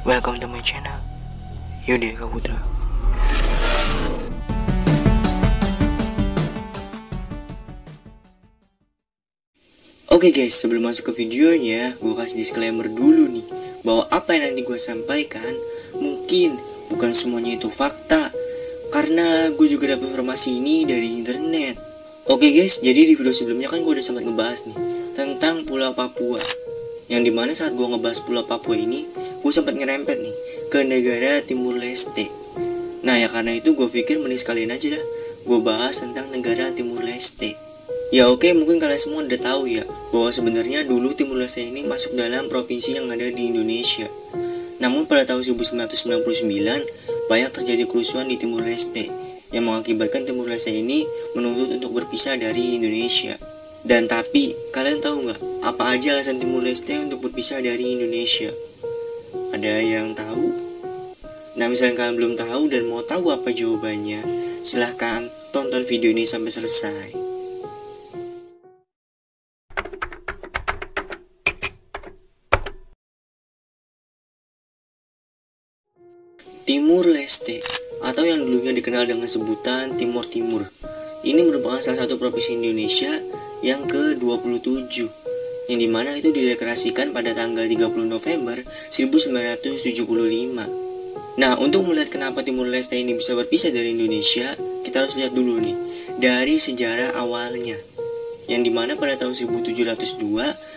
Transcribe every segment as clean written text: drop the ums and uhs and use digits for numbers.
Welcome to my channel, Yudi Kaputra. Oke guys, sebelum masuk ke videonya, gue kasih disclaimer dulu nih, bahwa apa yang nanti gue sampaikan mungkin bukan semuanya itu fakta, karena gue juga dapat informasi ini dari internet. Oke guys, jadi di video sebelumnya kan gue udah sempat ngebahas nih tentang Pulau Papua, yang dimana saat gue ngebahas Pulau Papua ini, gue sempat ngerempet nih ke negara Timur Leste. Nah ya karena itu gue pikir mending sekalian aja dah gue bahas tentang negara Timur Leste. Ya oke, mungkin kalian semua udah tahu ya bahwa sebenarnya dulu Timur Leste ini masuk dalam provinsi yang ada di Indonesia. Namun pada tahun 1999 banyak terjadi kerusuhan di Timur Leste yang mengakibatkan Timur Leste ini menuntut untuk berpisah dari Indonesia. Dan tapi kalian tahu nggak apa aja alasan Timur Leste untuk berpisah dari Indonesia? Ada yang tahu? Nah misalnya kalian belum tahu dan mau tahu apa jawabannya, silahkan tonton video ini sampai selesai. Timur Leste, atau yang dulunya dikenal dengan sebutan Timor Timur, ini merupakan salah satu provinsi Indonesia yang ke-27, yang dimana itu dideklarasikan pada tanggal 30 November 1975. Nah, untuk melihat kenapa Timur Leste ini bisa berpisah dari Indonesia, kita harus lihat dulu nih dari sejarah awalnya, yang dimana pada tahun 1702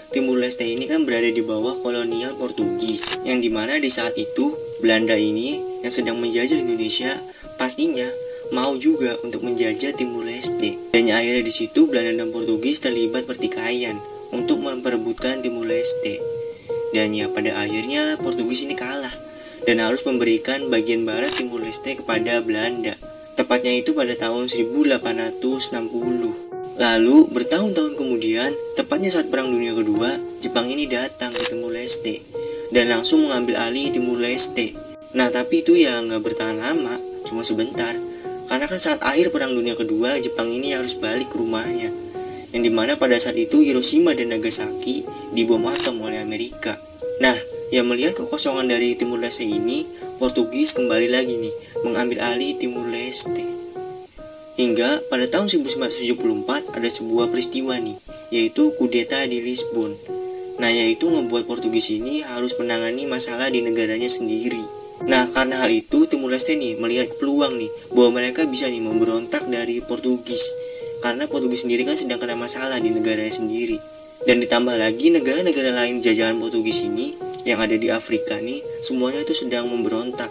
Timur Leste ini kan berada di bawah kolonial Portugis, yang dimana di saat itu Belanda ini yang sedang menjajah Indonesia pastinya mau juga untuk menjajah Timur Leste. Dan akhirnya di situ Belanda dan Portugis terlibat pertikaian untuk memperebutkan Timur Leste. Dan ya pada akhirnya Portugis ini kalah dan harus memberikan bagian barat Timur Leste kepada Belanda. Tepatnya itu pada tahun 1860. Lalu bertahun-tahun kemudian, tepatnya saat Perang Dunia Kedua, Jepang ini datang ke Timur Leste dan langsung mengambil alih Timur Leste. Nah tapi itu ya nggak bertahan lama, cuma sebentar. Karena kan saat akhir Perang Dunia Kedua, Jepang ini harus balik ke rumahnya, yang dimana pada saat itu Hiroshima dan Nagasaki dibom atom oleh Amerika. Nah, yang melihat kekosongan dari Timur Leste ini, Portugis kembali lagi nih mengambil alih Timur Leste. Hingga pada tahun 1974 ada sebuah peristiwa nih, yaitu kudeta di Lisbon. Nah, yaitu membuat Portugis ini harus menangani masalah di negaranya sendiri. Nah, karena hal itu Timur Leste nih melihat peluang nih bahwa mereka bisa nih memberontak dari Portugis. Karena Portugis sendiri kan sedang kena masalah di negaranya sendiri. Dan ditambah lagi negara-negara lain jajahan Portugis ini yang ada di Afrika nih semuanya itu sedang memberontak.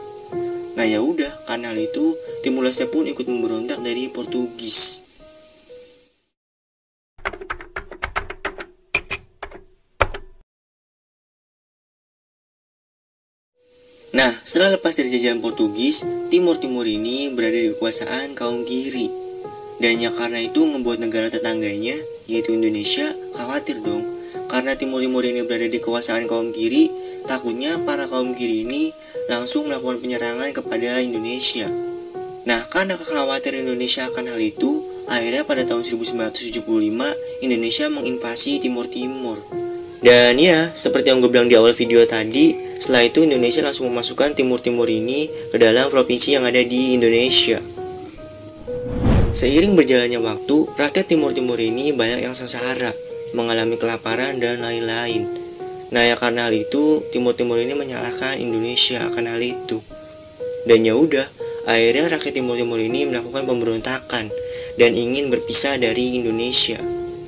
Nah ya udah, karena hal itu Timur Leste pun ikut memberontak dari Portugis. Nah, setelah lepas dari jajahan Portugis, Timur Timur ini berada di kekuasaan kaum kiri. Dan ya karena itu membuat negara tetangganya, yaitu Indonesia, khawatir dong. Karena Timur Timur ini berada di kekuasaan kaum kiri, takutnya para kaum kiri ini langsung melakukan penyerangan kepada Indonesia. Nah, karena kekhawatiran Indonesia akan hal itu, akhirnya pada tahun 1975 Indonesia menginvasi Timur Timur. Dan ya, seperti yang gue bilang di awal video tadi, setelah itu Indonesia langsung memasukkan Timur Timur ini ke dalam provinsi yang ada di Indonesia. Seiring berjalannya waktu, rakyat Timur Timur ini banyak yang sengsara, mengalami kelaparan dan lain-lain. Nah ya karena hal itu, Timur Timur ini menyalahkan Indonesia akan hal itu. Dan ya udah, akhirnya rakyat Timur Timur ini melakukan pemberontakan dan ingin berpisah dari Indonesia.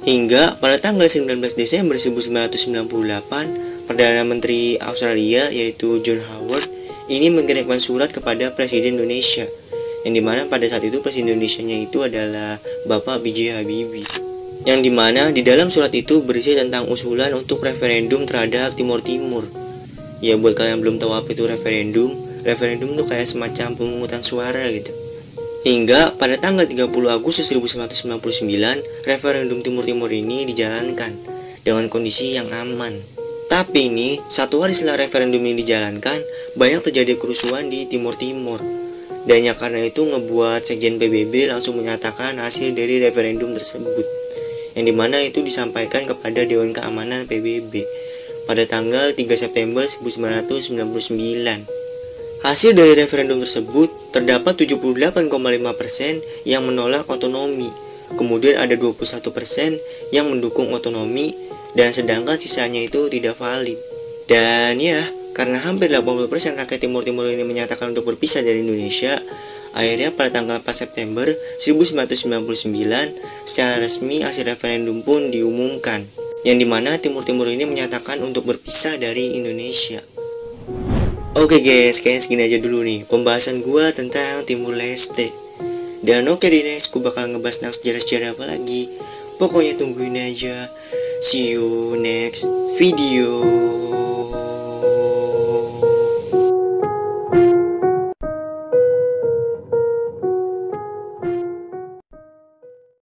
Hingga pada tanggal 19 Desember 1998, Perdana Menteri Australia yaitu John Howard ini mengirimkan surat kepada Presiden Indonesia, yang dimana pada saat itu Presiden Indonesianya itu adalah Bapak B.J. Habibie. Yang dimana di dalam surat itu berisi tentang usulan untuk referendum terhadap Timur Timur. Ya buat kalian belum tahu apa itu referendum, referendum itu kayak semacam pemungutan suara gitu. Hingga pada tanggal 30 Agustus 1999, referendum Timur Timur ini dijalankan dengan kondisi yang aman. Tapi ini, satu hari setelah referendum ini dijalankan, banyak terjadi kerusuhan di Timur Timur. Dan ya karena itu ngebuat Sekjen PBB langsung menyatakan hasil dari referendum tersebut, yang dimana itu disampaikan kepada Dewan Keamanan PBB. pada tanggal 3 September 1999. Hasil dari referendum tersebut, terdapat 78,5% yang menolak otonomi, kemudian ada 21% yang mendukung otonomi, dan sedangkan sisanya itu tidak valid. Dan ya, karena hampir 80% rakyat Timur Timur ini menyatakan untuk berpisah dari Indonesia, akhirnya pada tanggal 4 September 1999, secara resmi hasil referendum pun diumumkan, yang dimana Timur Timur ini menyatakan untuk berpisah dari Indonesia. Oke guys, kayaknya segini aja dulu nih pembahasan gua tentang Timur Leste. Dan oke di next, gua bakal ngebahas tentang sejarah-sejarah apa lagi. Pokoknya tungguin aja. See you next video.